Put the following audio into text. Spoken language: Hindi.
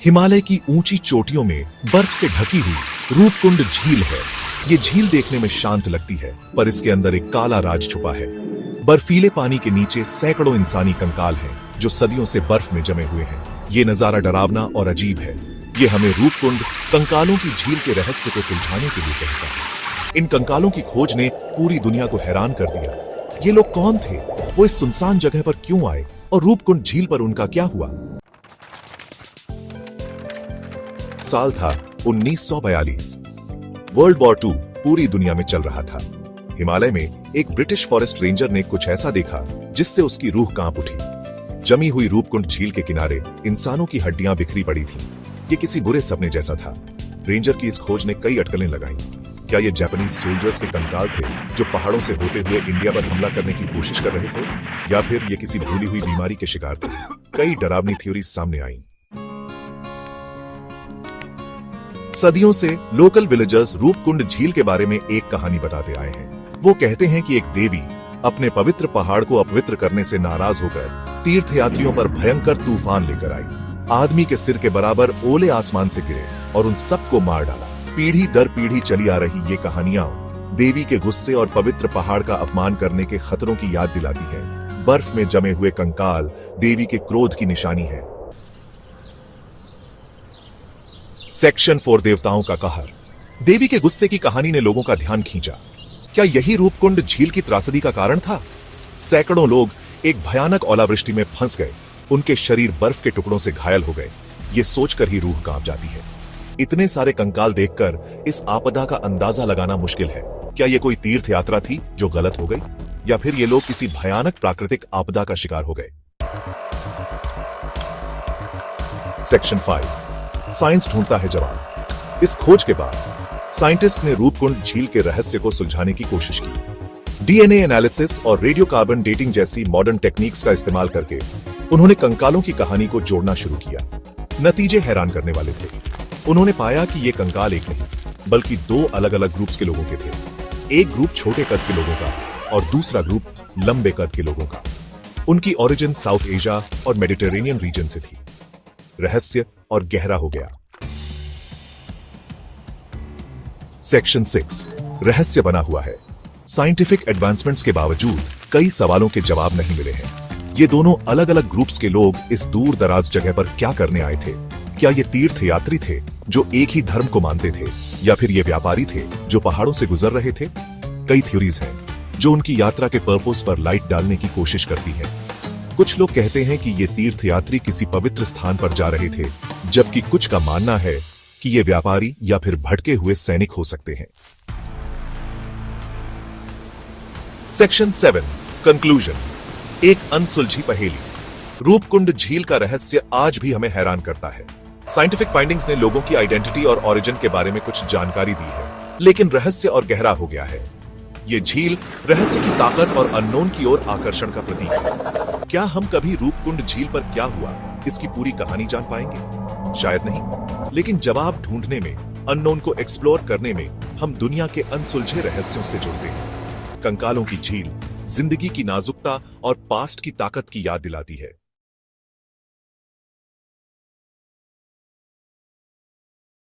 हिमालय की ऊंची चोटियों में बर्फ से ढकी हुई रूपकुंड झील है। ये झील देखने में शांत लगती है, पर इसके अंदर एक काला राज छुपा है। बर्फीले पानी के नीचे सैकड़ों इंसानी कंकाल हैं, जो सदियों से बर्फ में जमे हुए हैं। ये नजारा डरावना और अजीब है। ये हमें रूपकुंड कंकालों की झील के रहस्य को सुलझाने के लिए कहता है। इन कंकालों की खोज ने पूरी दुनिया को हैरान कर दिया। ये लोग कौन थे? वो इस सुनसान जगह पर क्यों आए और रूपकुंड झील पर उनका क्या हुआ? साल था 1942। वर्ल्ड वॉर 2 पूरी दुनिया में चल रहा था। हिमालय में एक ब्रिटिश फॉरेस्ट रेंजर ने कुछ ऐसा देखा जिससे उसकी रूह कांप उठी। जमी हुई रूपकुंड झील के किनारे इंसानों की हड्डियां बिखरी पड़ी थीं। ये किसी बुरे सपने जैसा था। रेंजर की इस खोज ने कई अटकलें लगाईं। क्या ये जापानीज सोल्जर्स के कंकाल थे जो पहाड़ों से होते हुए इंडिया पर हमला करने की कोशिश कर रहे थे, या फिर ये किसी भूली हुई बीमारी के शिकार थे? कई डरावनी थ्योरीज सामने आईं। सदियों से लोकल विलेजर्स रूपकुंड झील के बारे में एक कहानी बताते आए हैं। वो कहते हैं कि एक देवी अपने पवित्र पहाड़ को अपवित्र करने से नाराज होकर तीर्थयात्रियों पर भयंकर तूफान लेकर आई। आदमी के सिर के बराबर ओले आसमान से गिरे और उन सबको मार डाला। पीढ़ी दर पीढ़ी चली आ रही ये कहानियां देवी के गुस्से और पवित्र पहाड़ का अपमान करने के खतरों की याद दिलाती है। बर्फ में जमे हुए कंकाल देवी के क्रोध की निशानी है। सेक्शन 4 देवताओं का कहर। देवी के गुस्से की कहानी ने लोगों का ध्यान खींचा। क्या यही रूपकुंड झील की त्रासदी का कारण था? सैकड़ों लोग एक भयानक ओलावृष्टि में फंस गए। उनके शरीर बर्फ के टुकड़ों से घायल हो गए। ये सोचकर ही रूह कांप जाती है। इतने सारे कंकाल देखकर इस आपदा का अंदाजा लगाना मुश्किल है। क्या ये कोई तीर्थ यात्रा थी जो गलत हो गई, या फिर ये लोग किसी भयानक प्राकृतिक आपदा का शिकार हो गए? सेक्शन 5 साइंस ढूंढता है जवाब। इस खोज के बाद साइंटिस्ट ने रूपकुंड झील के रहस्य को सुलझाने की कोशिश की। डीएनए एनालिसिस और रेडियोकार्बन डेटिंग जैसी मॉडर्न टेक्निक्स का इस्तेमाल करके उन्होंने कंकालों की कहानी को जोड़ना शुरू किया। नतीजे हैरान करने वाले थे। उन्होंने पाया कि ये कंकाल एक नहीं बल्कि 2 अलग अलग ग्रुप्स के लोगों के थे। एक ग्रुप छोटे कद के लोगों का और दूसरा ग्रुप लंबे कद के लोगों का। उनकी ओरिजिन साउथ एशिया और मेडिटेरेनियन रीजन से थी। रहस्य और गहरा हो गया। सेक्शन 6 रहस्य बना हुआ है। साइंटिफिक एडवांसमेंट्स के बावजूद कई सवालों के जवाब नहीं मिले हैं। ये दोनों अलग अलग ग्रुप्स के लोग इस दूर दराज जगह पर क्या करने आए थे? क्या ये तीर्थ यात्री थे जो एक ही धर्म को मानते थे, या फिर ये व्यापारी थे जो पहाड़ों से गुजर रहे थे? कई थ्योरीज हैं जो उनकी यात्रा के पर्पस पर लाइट डालने की कोशिश करती है। कुछ लोग कहते हैं कि ये तीर्थ यात्री किसी पवित्र स्थान पर जा रहे थे, जबकि कुछ का मानना है कि ये व्यापारी या फिर भटके हुए सैनिक हो सकते हैं। Section 7 conclusion. एक अनसुलझी पहेली। रूपकुंड झील का रहस्य आज भी हमें हैरान करता है। साइंटिफिक फाइंडिंग्स ने लोगों की आइडेंटिटी और ओरिजिन के बारे में कुछ जानकारी दी है, लेकिन रहस्य और गहरा हो गया है। ये झील रहस्य की ताकत और अननोन की ओर आकर्षण का प्रतीक है। क्या हम कभी रूपकुंड झील पर क्या हुआ इसकी पूरी कहानी जान पाएंगे? शायद नहीं, लेकिन जवाब ढूंढने में, अननोन को एक्सप्लोर करने में हम दुनिया के अनसुलझे रहस्यों से जुड़ते हैं। कंकालों की झील जिंदगी की नाजुकता और पास्ट की ताकत की याद दिलाती है।